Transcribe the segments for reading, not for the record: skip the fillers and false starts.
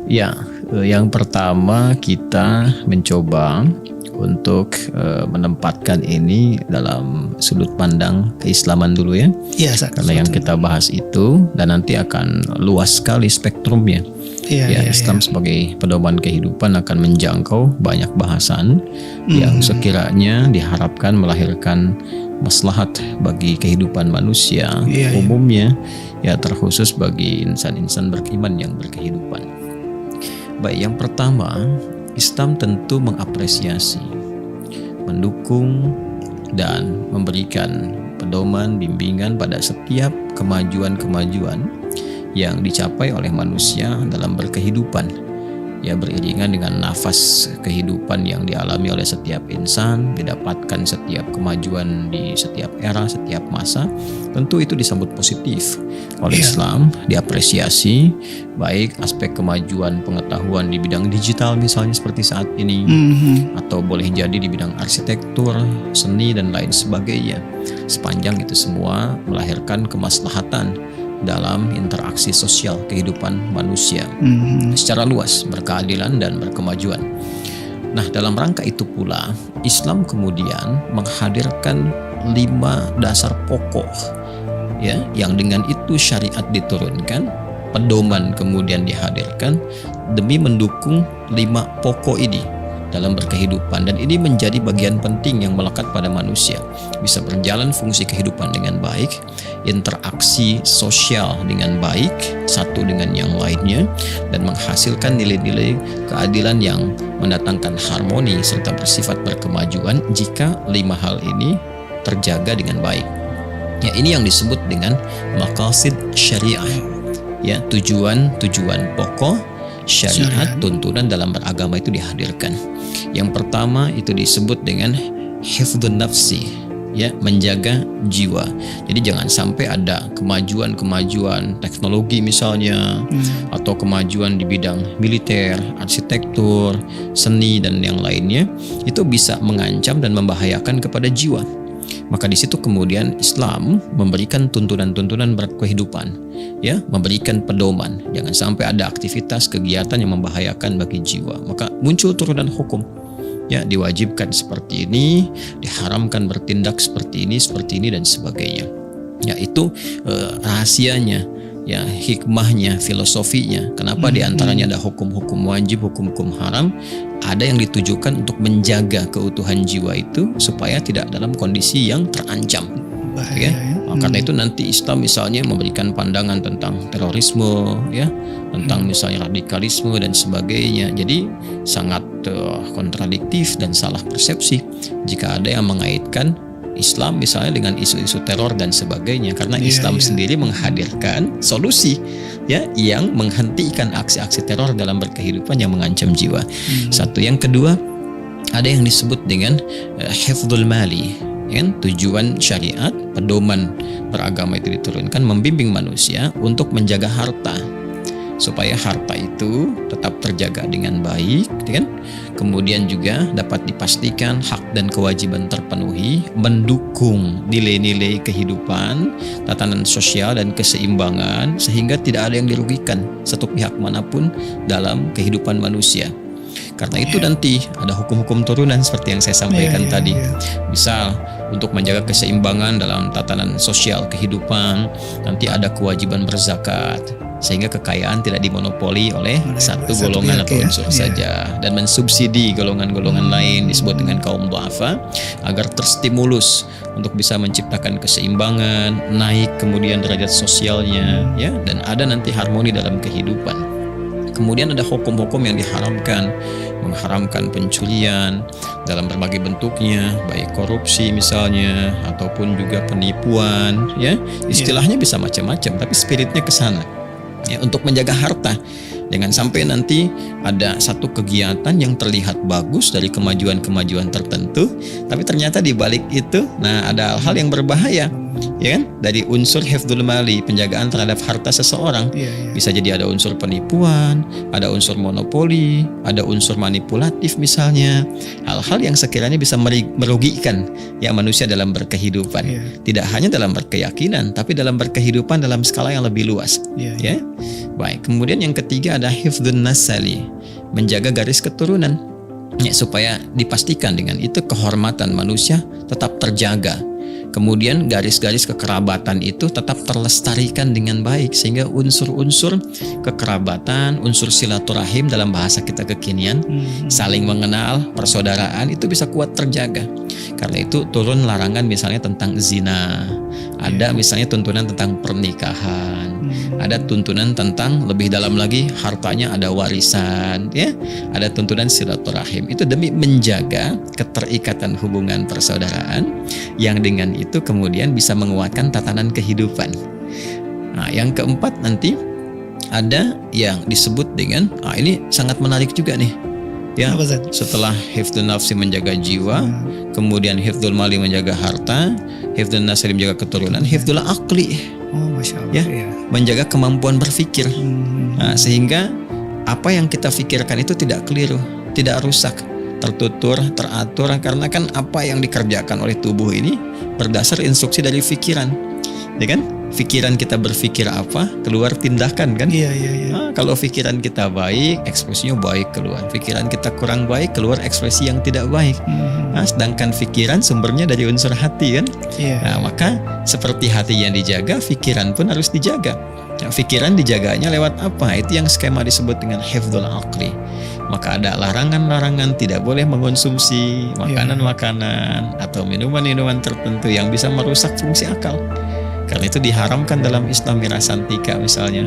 Ya, yang pertama kita mencoba untuk menempatkan ini dalam sudut pandang keislaman dulu ya. Iya, Ustaz. Karena yang kita bahas itu dan nanti akan luas sekali spektrumnya. Islam sebagai pedoman kehidupan akan menjangkau banyak bahasan yang sekiranya diharapkan melahirkan maslahat bagi kehidupan manusia umumnya, ya terkhusus bagi insan-insan beriman yang berkehidupan. Baik, yang pertama, Islam tentu mengapresiasi, mendukung dan memberikan pedoman, bimbingan pada setiap kemajuan-kemajuan yang dicapai oleh manusia dalam berkehidupan, ya beriringan dengan nafas kehidupan yang dialami oleh setiap insan, didapatkan setiap kemajuan di setiap era, setiap masa. Tentu itu disambut positif oleh Islam, diapresiasi, baik aspek kemajuan pengetahuan di bidang digital misalnya seperti saat ini, atau boleh jadi di bidang arsitektur, seni dan lain sebagainya. Sepanjang itu semua melahirkan kemaslahatan dalam interaksi sosial kehidupan manusia secara luas, berkeadilan dan berkemajuan. Nah, dalam rangka itu pula Islam kemudian menghadirkan 5 dasar pokok, ya, yang dengan itu syariat diturunkan, pedoman kemudian dihadirkan demi mendukung 5 pokok ini dalam berkehidupan, dan ini menjadi bagian penting yang melekat pada manusia, bisa berjalan fungsi kehidupan dengan baik, interaksi sosial dengan baik satu dengan yang lainnya, dan menghasilkan nilai-nilai keadilan yang mendatangkan harmoni serta bersifat berkemajuan jika 5 hal ini terjaga dengan baik. Ya, ini yang disebut dengan maqasid syariah, ya, tujuan-tujuan pokok syariat, tuntunan dalam beragama itu dihadirkan. Yang pertama itu disebut dengan hifdzun nafsi, ya, menjaga jiwa. Jadi jangan sampai ada kemajuan-kemajuan teknologi misalnya, atau kemajuan di bidang militer, arsitektur, seni dan yang lainnya, itu bisa mengancam dan membahayakan kepada jiwa. Maka di situ kemudian Islam memberikan tuntunan-tuntunan berkehidupan, ya, memberikan pedoman, jangan sampai ada aktivitas kegiatan yang membahayakan bagi jiwa. Maka muncul turunan hukum, ya, diwajibkan seperti ini, diharamkan bertindak seperti ini dan sebagainya. Ya, itu rahasianya, ya, hikmahnya, filosofinya. Kenapa diantaranya ada hukum-hukum wajib, hukum-hukum haram? Ada yang ditujukan untuk menjaga keutuhan jiwa itu supaya tidak dalam kondisi yang terancam. Ya. Karena itu nanti Islam misalnya memberikan pandangan tentang terorisme, ya, tentang misalnya radikalisme dan sebagainya. Jadi sangat kontradiktif dan salah persepsi jika ada yang mengaitkan Islam misalnya dengan isu-isu teror dan sebagainya, karena Islam sendiri menghadirkan solusi, ya, yang menghentikan aksi-aksi teror dalam berkehidupan yang mengancam jiwa. Satu. Yang kedua, ada yang disebut dengan hifdzul mali, kan? Tujuan syariat, pedoman beragama itu diturunkan membimbing manusia untuk menjaga harta, supaya harta itu tetap terjaga dengan baik, kan? Kemudian juga dapat dipastikan hak dan kewajiban terpenuhi, mendukung nilai-nilai kehidupan, tatanan sosial dan keseimbangan, sehingga tidak ada yang dirugikan satu pihak manapun dalam kehidupan manusia. Karena itu nanti ada hukum-hukum turunan seperti yang saya sampaikan tadi. Misal untuk menjaga keseimbangan dalam tatanan sosial kehidupan, nanti ada kewajiban berzakat, sehingga kekayaan tidak dimonopoli oleh satu golongan atau unsur saja, dan mensubsidi golongan-golongan lain disebut dengan kaum du'afa agar terstimulus untuk bisa menciptakan keseimbangan, naik kemudian derajat sosialnya, ya, dan ada nanti harmoni dalam kehidupan. Kemudian ada hukum-hukum yang diharamkan, mengharamkan pencurian dalam berbagai bentuknya, baik korupsi misalnya ataupun juga penipuan, ya. Istilahnya bisa macam-macam, tapi spiritnya ke sana. Ya, untuk menjaga harta, jangan sampai nanti ada satu kegiatan yang terlihat bagus dari kemajuan-kemajuan tertentu, tapi ternyata di balik itu, nah, ada hal-hal yang berbahaya. Ya kan? Dari unsur hifdzul mali, penjagaan terhadap harta seseorang. Bisa jadi ada unsur penipuan, ada unsur monopoli, ada unsur manipulatif misalnya. Hal-hal yang sekiranya bisa merugikan ya manusia dalam berkehidupan. Tidak hanya dalam berkeyakinan, tapi dalam berkehidupan dalam skala yang lebih luas. Ya. Baik, kemudian yang ketiga ada hifdzun nasali, menjaga garis keturunan. Ya, supaya dipastikan dengan itu kehormatan manusia tetap terjaga. Kemudian garis-garis kekerabatan itu tetap terlestarikan dengan baik, sehingga unsur-unsur kekerabatan, unsur silaturahim dalam bahasa kita kekinian, saling mengenal, persaudaraan itu bisa kuat terjaga. Karena itu turun larangan misalnya tentang zina, ada misalnya tuntunan tentang pernikahan, ada tuntunan tentang lebih dalam lagi hartanya ada warisan, ya, ada tuntunan silaturahim. Itu demi menjaga keterikatan hubungan persaudaraan yang dengan itu kemudian bisa menguatkan tatanan kehidupan. Nah, yang keempat nanti ada yang disebut dengan ini sangat menarik juga nih. Ya, setelah hifdzun nafsi menjaga jiwa, kemudian hifdzul mali menjaga harta, hifdzun nasli menjaga keturunan, hifdzul akli, Masya Allah, ya, menjaga kemampuan berpikir. Nah, sehingga apa yang kita pikirkan itu tidak keliru, tidak rusak, tertutur, teratur, karena kan apa yang dikerjakan oleh tubuh ini berdasar instruksi dari pikiran, ya kan? Pikiran kita berpikir apa, keluar tindakan kan? Nah, kalau pikiran kita baik, ekspresinya baik keluar. Pikiran kita kurang baik, keluar ekspresi yang tidak baik. Nah, sedangkan pikiran sumbernya dari unsur hati kan? Nah, maka seperti hati yang dijaga, pikiran pun harus dijaga. Ya, pikiran dijaganya lewat apa? Itu yang skema disebut dengan hifdzul aqli. Maka ada larangan-larangan, tidak boleh mengonsumsi makanan-makanan atau minuman-minuman tertentu yang bisa merusak fungsi akal. Karena itu diharamkan dalam Islam mirasantika misalnya,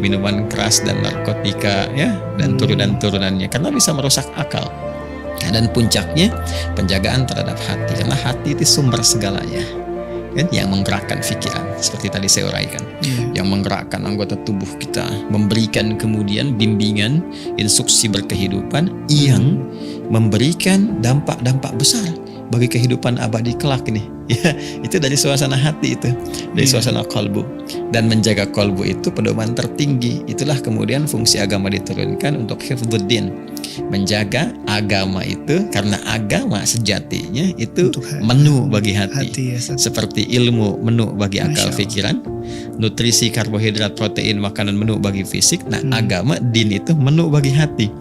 minuman keras dan narkotika, ya, dan turunan-turunannya, karena bisa merusak akal. Dan puncaknya penjagaan terhadap hati, karena hati itu sumber segalanya, kan, yang menggerakkan pikiran seperti tadi saya uraikan, yang menggerakkan anggota tubuh kita, memberikan kemudian bimbingan, instruksi berkehidupan yang memberikan dampak-dampak besar bagi kehidupan abadi kelak ini. Ya, itu dari suasana hati itu, dari suasana kolbu. Dan menjaga kolbu itu pedoman tertinggi. Itulah kemudian fungsi agama diturunkan untuk hifdzuddin, menjaga agama itu, karena agama sejatinya itu menu bagi hati. Seperti ilmu menu bagi akal pikiran, nutrisi karbohidrat protein makanan menu bagi fisik. Nah, agama din itu menu bagi hati.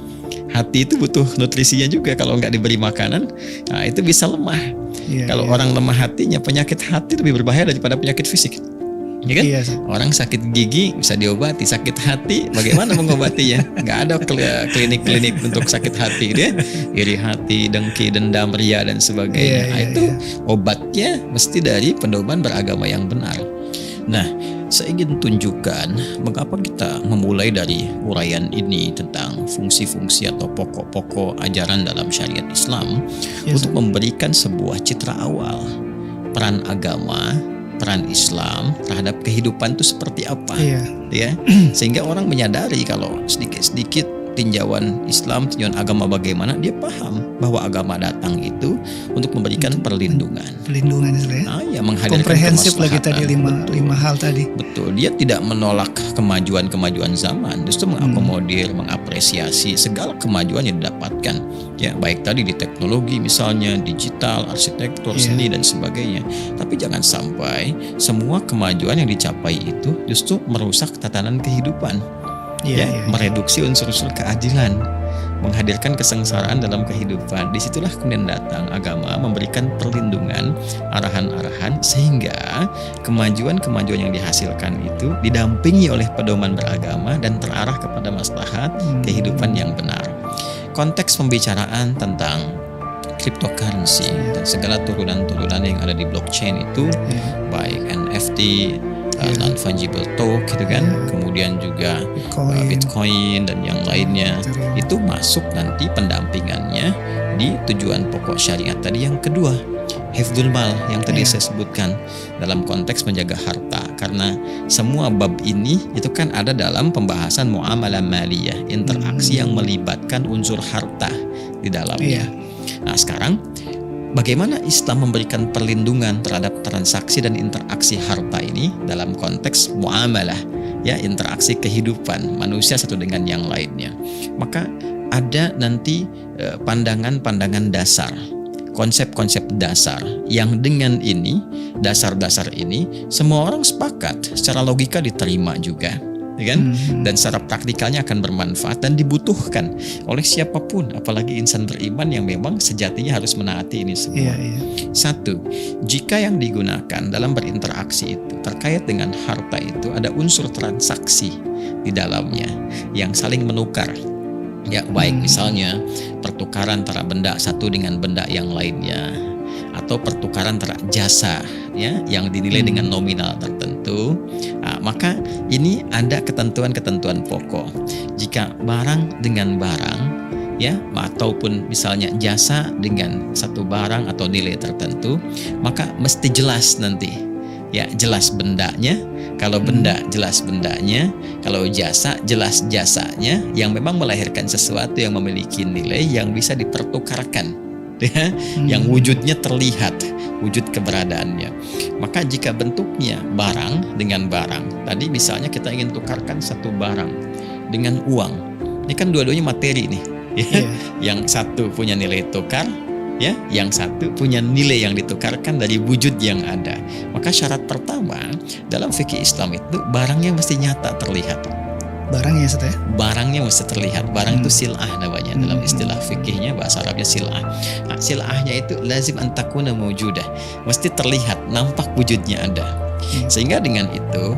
Hati itu butuh nutrisinya juga. Kalau nggak diberi makanan, nah itu bisa lemah. Kalau orang lemah hatinya, penyakit hati lebih berbahaya daripada penyakit fisik, ya kan? Orang sakit gigi bisa diobati, sakit hati bagaimana mengobatinya? Nggak ada klinik-klinik untuk sakit hati, dia iri hati, dengki, dendam, ria dan sebagainya. Itu obatnya mesti dari pedoman beragama yang benar. Nah, saya ingin tunjukkan mengapa kita memulai dari uraian ini tentang fungsi-fungsi atau pokok-pokok ajaran dalam syariat Islam untuk memberikan sebuah citra awal peran agama, peran Islam terhadap kehidupan itu seperti apa, ya, sehingga orang menyadari kalau sedikit-sedikit tinjauan Islam, tinjauan agama bagaimana, dia paham bahwa agama datang itu untuk memberikan perlindungan ya, menghadirkan komprehensif lagi tadi lima hal tadi. Betul, dia tidak menolak kemajuan zaman, justru mengakomodir, mengapresiasi segala kemajuan yang didapatkan, ya, baik tadi di teknologi misalnya, digital, arsitektur, seni dan sebagainya. Tapi jangan sampai semua kemajuan yang dicapai itu justru merusak tatanan kehidupan. Mereduksi unsur-unsur keadilan, menghadirkan kesengsaraan dalam kehidupan. Disitulah kemudian datang agama memberikan perlindungan, arahan-arahan, sehingga kemajuan-kemajuan yang dihasilkan itu didampingi oleh pedoman beragama dan terarah kepada maslahat kehidupan yang benar. Konteks pembicaraan tentang cryptocurrency dan segala turunan-turunan yang ada di blockchain itu, baik NFT, non-fungible token gitu kan, kemudian juga Bitcoin dan yang lainnya, itu masuk nanti pendampingannya di tujuan pokok syariat tadi yang kedua, hifdzul mal, yang tadi saya sebutkan dalam konteks menjaga harta. Karena semua bab ini itu kan ada dalam pembahasan muamalah maliyah, interaksi yang melibatkan unsur harta di dalamnya. Nah, sekarang bagaimana Islam memberikan perlindungan terhadap transaksi dan interaksi harta ini dalam konteks muamalah, ya, interaksi kehidupan manusia satu dengan yang lainnya. Maka ada nanti pandangan-pandangan dasar, konsep-konsep dasar yang dengan ini, dasar-dasar ini semua orang sepakat, secara logika diterima juga, ya kan? Dan secara praktikalnya akan bermanfaat dan dibutuhkan oleh siapapun, apalagi insan beriman yang memang sejatinya harus menaati ini semua. Satu, jika yang digunakan dalam berinteraksi itu terkait dengan harta itu ada unsur transaksi di dalamnya yang saling menukar. Ya, baik misalnya pertukaran antara benda satu dengan benda yang lainnya, atau pertukaran antara jasa, ya, yang dinilai dengan nominal tertentu. Nah, maka ini ada ketentuan-ketentuan pokok. Jika barang dengan barang, ya, ataupun misalnya jasa dengan satu barang atau nilai tertentu, maka mesti jelas nanti, ya, jelas bendanya. Kalau benda jelas bendanya, kalau jasa jelas jasanya, yang memang melahirkan sesuatu yang memiliki nilai yang bisa dipertukarkan, ya, yang wujudnya terlihat, wujud keberadaannya. Maka jika bentuknya barang dengan barang, tadi misalnya kita ingin tukarkan satu barang dengan uang, ini kan dua-duanya materi nih, ya. Yang satu punya nilai tukar, ya, yang satu punya nilai yang ditukarkan dari wujud yang ada. Maka syarat pertama dalam fikih Islam itu barangnya mesti nyata terlihat. Barangnya, Ustaz, ya? Barangnya mesti terlihat. Barang itu sil'ah namanya dalam istilah fikihnya, bahasa Arabnya sil'ah. Nah, sil'ahnya itu lazim antakuna mawjudah, mesti terlihat, nampak wujudnya ada. Sehingga dengan itu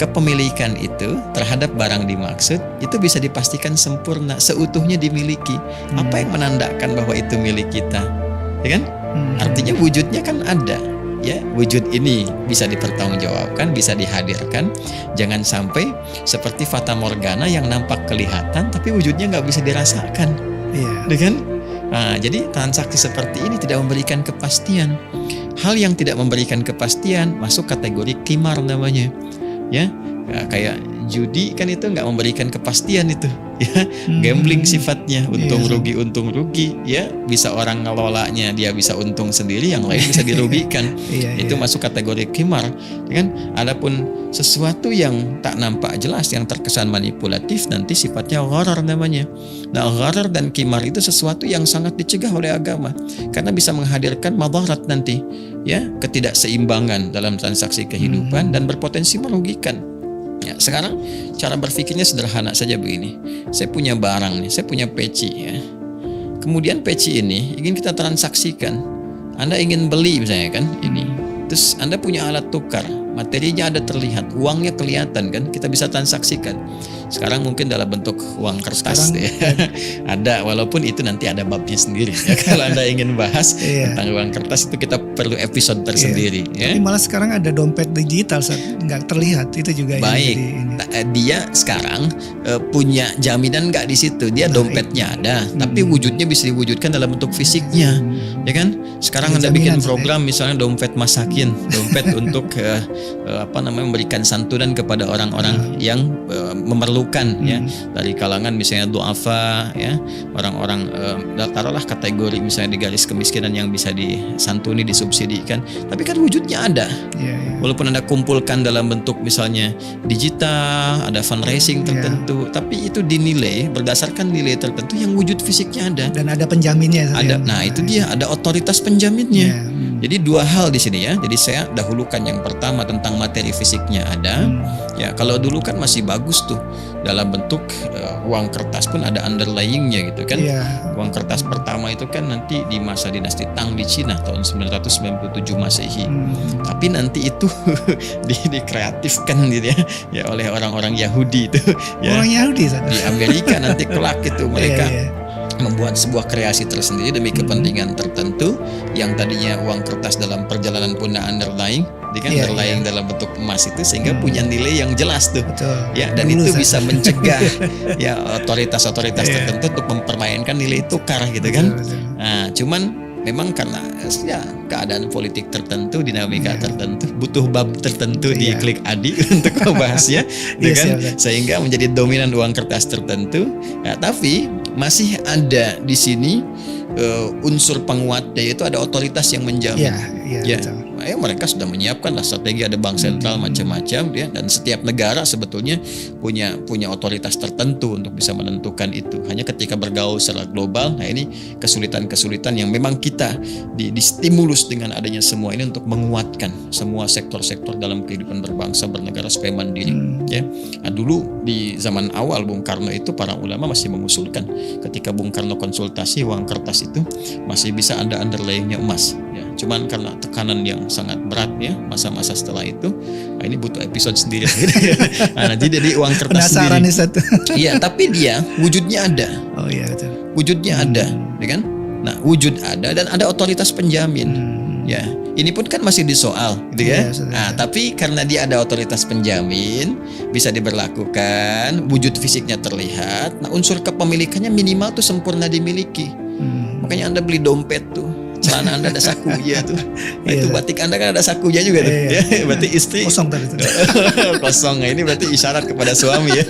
kepemilikan itu terhadap barang dimaksud itu bisa dipastikan sempurna, seutuhnya dimiliki. Apa yang menandakan bahwa itu milik kita, ya kan? Artinya wujudnya kan ada, ya. Wujud ini bisa dipertanggungjawabkan, bisa dihadirkan. Jangan sampai seperti fata morgana yang nampak kelihatan tapi wujudnya nggak bisa dirasakan, ya kan? Nah, jadi transaksi seperti ini tidak memberikan kepastian. Hal yang tidak memberikan kepastian masuk kategori qimar namanya. Ya, kayak judi kan itu nggak memberikan kepastian itu, ya. Gambling sifatnya, untung rugi, ya. Bisa orang ngelolanya, dia bisa untung sendiri, yang lain bisa dirugikan. Itu masuk kategori qimar, ya kan? Adapun sesuatu yang tak nampak jelas, yang terkesan manipulatif, nanti sifatnya gharar namanya. Nah, gharar dan qimar itu sesuatu yang sangat dicegah oleh agama karena bisa menghadirkan madarat nanti, ya, ketidakseimbangan dalam transaksi kehidupan dan berpotensi merugikan. Ya, sekarang cara berpikirnya sederhana saja begini. Saya punya barang nih, saya punya peci, ya. Kemudian peci ini ingin kita transaksikan. Anda ingin beli misalnya kan ini. Terus Anda punya alat tukar, materinya ada terlihat, uangnya kelihatan kan, kita bisa transaksikan. Sekarang mungkin dalam bentuk uang kertas, ya. Ada, walaupun itu nanti ada babnya sendiri, ya. Kalau Anda ingin bahas tentang uang kertas itu kita perlu episode tersendiri, ya. Tapi malah sekarang ada dompet digital, nggak terlihat, itu juga. Baik, dia sekarang punya jaminan nggak di situ, dia dompetnya ada, tapi wujudnya bisa diwujudkan dalam bentuk fisiknya, ya kan? Sekarang Anda bikin program misalnya dompet masakin, dompet untuk memberikan santunan kepada orang-orang yang memerlukan, ya, dari kalangan misalnya du'afa, ya, orang-orang taruhlah kategori misalnya di garis kemiskinan yang bisa disantuni, disubsidikan, tapi kan wujudnya ada. Walaupun Anda kumpulkan dalam bentuk misalnya digital, ada fundraising tertentu, tapi itu dinilai berdasarkan nilai tertentu yang wujud fisiknya ada dan ada penjaminnya. Ada. Nah, itu dia, ada otoritas penjaminnya. Jadi dua hal di sini, ya. Jadi saya dahulukan yang pertama tentang materi fisiknya ada. Ya, kalau dulu kan masih bagus tuh dalam bentuk uang kertas pun ada underlyingnya gitu kan. Uang kertas pertama itu kan nanti di masa dinasti Tang di Cina tahun 997 Masehi. Tapi nanti itu dikreatifkan gitu, ya oleh orang-orang Yahudi itu, ya. Orang Yahudi di Amerika nanti kelak itu mereka membuat sebuah kreasi tersendiri demi kepentingan tertentu, yang tadinya uang kertas dalam perjalanan pun underlying, underlying dalam bentuk emas itu, sehingga punya nilai yang jelas tuh. Ya, dan itu bisa mencegah ya otoritas-otoritas tertentu untuk mempermainkan nilai tukar gitu kan. Nah, cuman memang karena ya keadaan politik tertentu, dinamika tertentu, butuh bab tertentu di Klik Adi untuk membahasnya, kan? Sehingga menjadi dominan uang kertas tertentu. Ya, tapi masih ada di sini unsur penguatnya, yaitu ada otoritas yang menjamin. Ya. Mereka sudah menyiapkan lah strategi, ada bank sentral macam-macam ya, dan setiap negara sebetulnya punya otoritas tertentu untuk bisa menentukan itu. Hanya ketika bergaul secara global, nah ini kesulitan-kesulitan yang memang kita distimulus dengan adanya semua ini untuk menguatkan semua sektor-sektor dalam kehidupan berbangsa bernegara supaya mandiri. Ya, nah, dulu di zaman awal Bung Karno itu para ulama masih mengusulkan, ketika Bung Karno konsultasi, uang kertas itu masih bisa ada underlayingnya emas. Ya, cuman karena tekanan yang sangat berat ya masa-masa setelah itu, nah ini butuh episode sendiri. Nah, nanti jadi uang kertas penasaran sendiri. Iya, tapi dia wujudnya ada. Oh iya betul. Wujudnya ada, ya kan? Nah, wujud ada dan ada otoritas penjamin. Ya, ini pun kan masih disoal, gitu ya. Nah, tapi karena dia ada otoritas penjamin, bisa diberlakukan, wujud fisiknya terlihat. Nah, unsur kepemilikannya minimal tuh sempurna dimiliki. Makanya Anda beli dompet tuh, celana Anda ada sakunya tuh. Nah, itu batik Anda kan ada sakunya juga tuh. Ya, berarti istri kosong tadi tuh. Kosong. Nah, ini berarti isyarat kepada suami ya.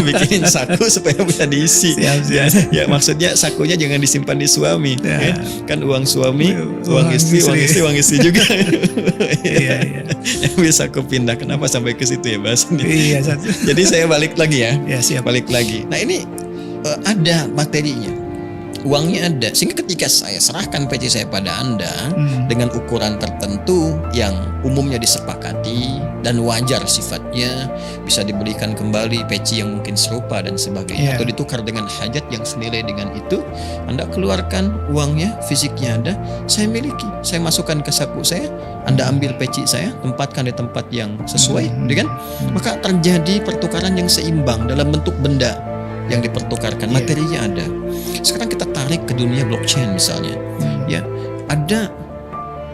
Bikinin saku supaya bisa diisi. Siap. Ya, maksudnya sakunya jangan disimpan di suami. Ya. Kan uang suami, uang istri juga. Iya. Bisa aku pindah. Kenapa sampai ke situ ya bahasanya? Iya. Jadi saya balik lagi ya. Ya siap. Balik lagi. Nah ini ada materinya. Uangnya ada, sehingga ketika saya serahkan peci saya pada Anda dengan ukuran tertentu yang umumnya disepakati dan wajar sifatnya, bisa diberikan kembali peci yang mungkin serupa dan sebagainya, atau ditukar dengan hajat yang senilai dengan itu, Anda keluarkan uangnya, fisiknya ada, saya miliki, saya masukkan ke saku saya, Anda ambil peci saya, tempatkan di tempat yang sesuai, kan? Maka terjadi pertukaran yang seimbang dalam bentuk benda yang dipertukarkan, materinya ada. Sekarang kita tarik ke dunia blockchain misalnya, ya ada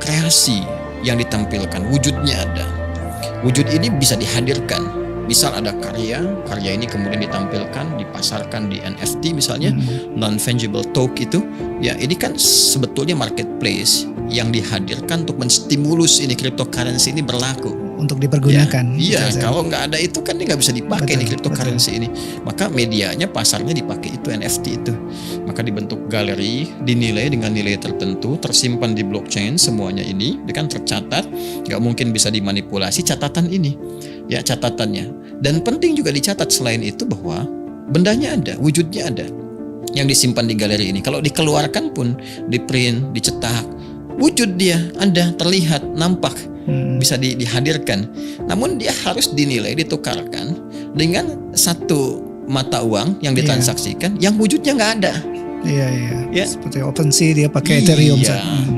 kreasi yang ditampilkan, wujudnya ada. Wujud ini bisa dihadirkan. Misal ada karya ini kemudian ditampilkan, dipasarkan di NFT misalnya, non-fungible token itu, ya ini kan sebetulnya marketplace yang dihadirkan untuk menstimulus ini cryptocurrency ini berlaku. Untuk dipergunakan. Iya, kalau nggak ada itu kan dia nggak bisa dipakai di cryptocurrency ini. Maka medianya, pasarnya dipakai itu NFT itu. Maka dibentuk galeri, dinilai dengan nilai tertentu, tersimpan di blockchain semuanya ini, kan tercatat, nggak mungkin bisa dimanipulasi catatan ini. Ya catatannya. Dan penting juga dicatat selain itu bahwa bendanya ada, wujudnya ada, yang disimpan di galeri ini. Kalau dikeluarkan pun, di print, dicetak, wujud dia ada, terlihat, nampak. Bisa dihadirkan, namun dia harus dinilai, ditukarkan dengan satu mata uang yang ditransaksikan yang wujudnya nggak ada. Iya. Seperti OpenSea dia pakai Ethereum.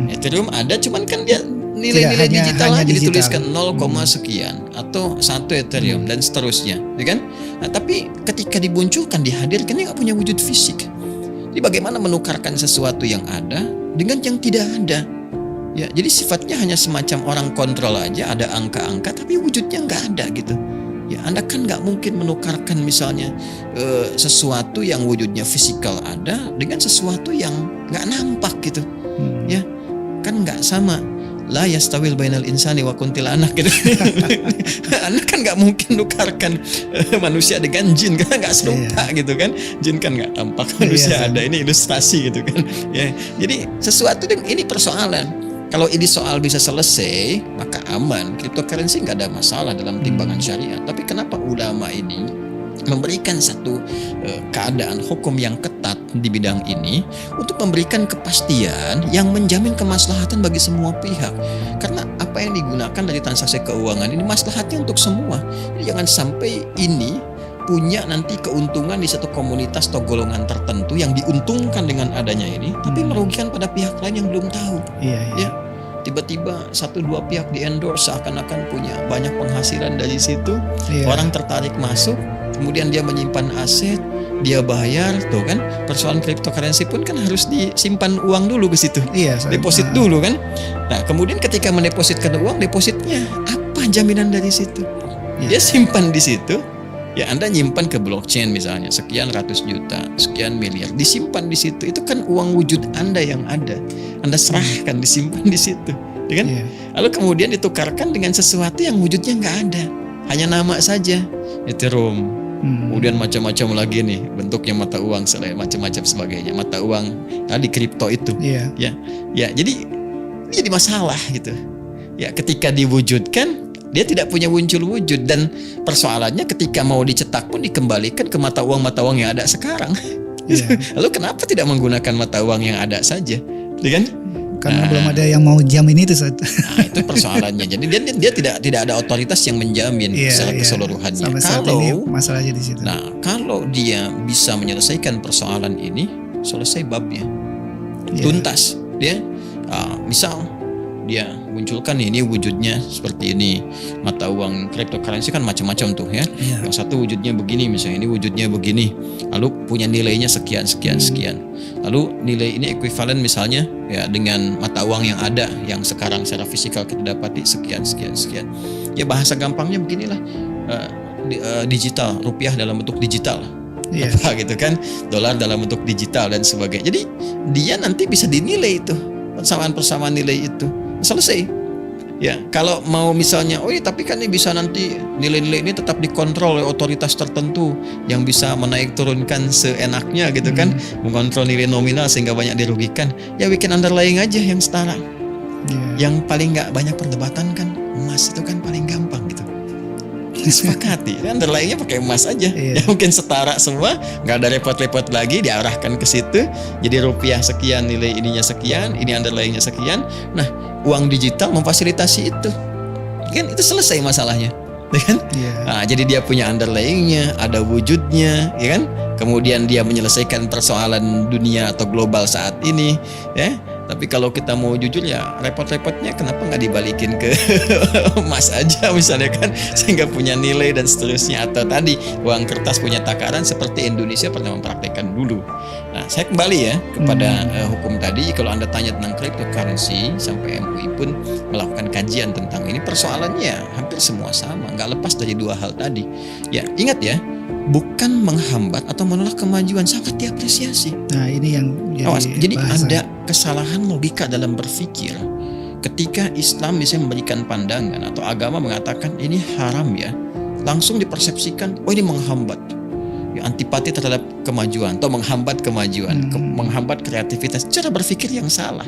Ethereum ada, cuman kan dia nilai-nilai digital aja dituliskan 0, sekian atau 1 Ethereum dan seterusnya, ya kan? Nah, tapi ketika dimunculkan, dihadirkan, dia nggak punya wujud fisik. Jadi bagaimana menukarkan sesuatu yang ada dengan yang tidak ada? Ya, jadi sifatnya hanya semacam orang kontrol aja, ada angka-angka, tapi wujudnya nggak ada gitu. Ya, Anda kan nggak mungkin menukarkan misalnya sesuatu yang wujudnya fisikal ada dengan sesuatu yang nggak nampak gitu. Ya, kan nggak sama. La yastawil bainal insani wa kuntilanak gitu. Anda kan nggak mungkin nukarkan manusia dengan jin, karena nggak serupa gitu kan. Jin kan nggak tampak, manusia ada. Ini ilustrasi gitu kan. Ya, jadi sesuatu ini persoalan. Kalau ini soal bisa selesai, maka aman. Cryptocurrency nggak ada masalah dalam timbangan syariat. Tapi kenapa ulama ini memberikan satu keadaan hukum yang ketat di bidang ini untuk memberikan kepastian yang menjamin kemaslahatan bagi semua pihak? Karena apa yang digunakan dari transaksi keuangan ini maslahatnya untuk semua. Jadi jangan sampai ini punya nanti keuntungan di satu komunitas atau golongan tertentu yang diuntungkan dengan adanya ini, tapi merugikan pada pihak lain yang belum tahu. Ya, tiba-tiba 1-2 pihak di endorse seakan-akan punya banyak penghasilan dari situ. Orang tertarik masuk, kemudian dia menyimpan aset, dia bayar, tuh kan. Persoalan cryptocurrency pun kan harus disimpan uang dulu ke situ. Deposit dulu kan. Nah, kemudian ketika mendepositkan uang, depositnya apa jaminan dari situ? Dia simpan di situ. Ya, Anda nyimpan ke blockchain misalnya sekian ratus juta, sekian miliar, disimpan di situ. Itu kan uang wujud Anda yang ada. Anda serahkan, disimpan di situ, ya kan? Lalu kemudian ditukarkan dengan sesuatu yang wujudnya nggak ada, hanya nama saja, Ethereum, Kemudian macam-macam lagi nih bentuknya mata uang, macam-macam sebagainya. Mata uang di kripto itu. Ya, jadi masalah gitu. Ya, ketika diwujudkan dia tidak punya wujud, dan persoalannya ketika mau dicetak pun dikembalikan ke mata uang yang ada sekarang. Lalu kenapa tidak menggunakan mata uang yang ada saja, kan? Karena belum ada yang mau jamin itu, Ustaz. Nah, itu persoalannya. Jadi dia tidak ada otoritas yang menjamin secara keseluruhannya. Sampai saat ini masalahnya di situ. Nah, kalau dia bisa menyelesaikan persoalan ini, selesai babnya, tuntas. Dia misal dia munculkan ini wujudnya seperti ini. Mata uang cryptocurrency kan macam-macam tuh ya. Yang satu wujudnya begini, misalnya ini wujudnya begini, lalu punya nilainya sekian. Lalu nilai ini ekuivalen misalnya ya dengan mata uang yang ada yang sekarang secara fisikal kita dapati sekian. Ya bahasa gampangnya beginilah, digital, rupiah dalam bentuk digital. Apa gitu kan, dolar dalam bentuk digital dan sebagainya. Jadi dia nanti bisa dinilai itu, persamaan nilai itu. Selesai. Ya, kalau mau misalnya, tapi kan ini bisa nanti nilai-nilai ini tetap dikontrol oleh otoritas tertentu yang bisa menaik turunkan seenaknya gitu kan, mengontrol nilai nominal sehingga banyak dirugikan. Ya bikin underlying aja yang setara. Yang paling nggak banyak perdebatan kan emas, itu kan paling gampang gitu. Disepakati, underlyingnya pakai emas aja. Ya mungkin setara semua, nggak ada repot-repot lagi, diarahkan ke situ. Jadi rupiah sekian, nilai ininya sekian, ini underlyingnya sekian. Nah, uang digital memfasilitasi itu, kan itu selesai masalahnya, kan? Nah, jadi dia punya underlyingnya, ada wujudnya, ya kan? Kemudian dia menyelesaikan persoalan dunia atau global saat ini, ya. Tapi kalau kita mau jujur ya repot-repotnya kenapa nggak dibalikin ke emas aja misalnya kan, sehingga punya nilai dan seterusnya. Atau tadi uang kertas punya takaran seperti Indonesia pernah mempraktekkan dulu. Nah, saya kembali ya kepada hukum tadi. Kalau Anda tanya tentang cryptocurrency, sampai MUI pun melakukan kajian tentang ini, persoalannya hampir semua sama, nggak lepas dari dua hal tadi. Ya, ingat ya, bukan menghambat atau menolak kemajuan, sangat diapresiasi. Nah, ini yang jadi ada kesalahan logika dalam berpikir ketika Islam misalnya memberikan pandangan atau agama mengatakan ini haram ya, langsung dipersepsikan ini menghambat, ya, antipati terhadap kemajuan atau menghambat kemajuan, menghambat kreativitas. Cara berpikir yang salah.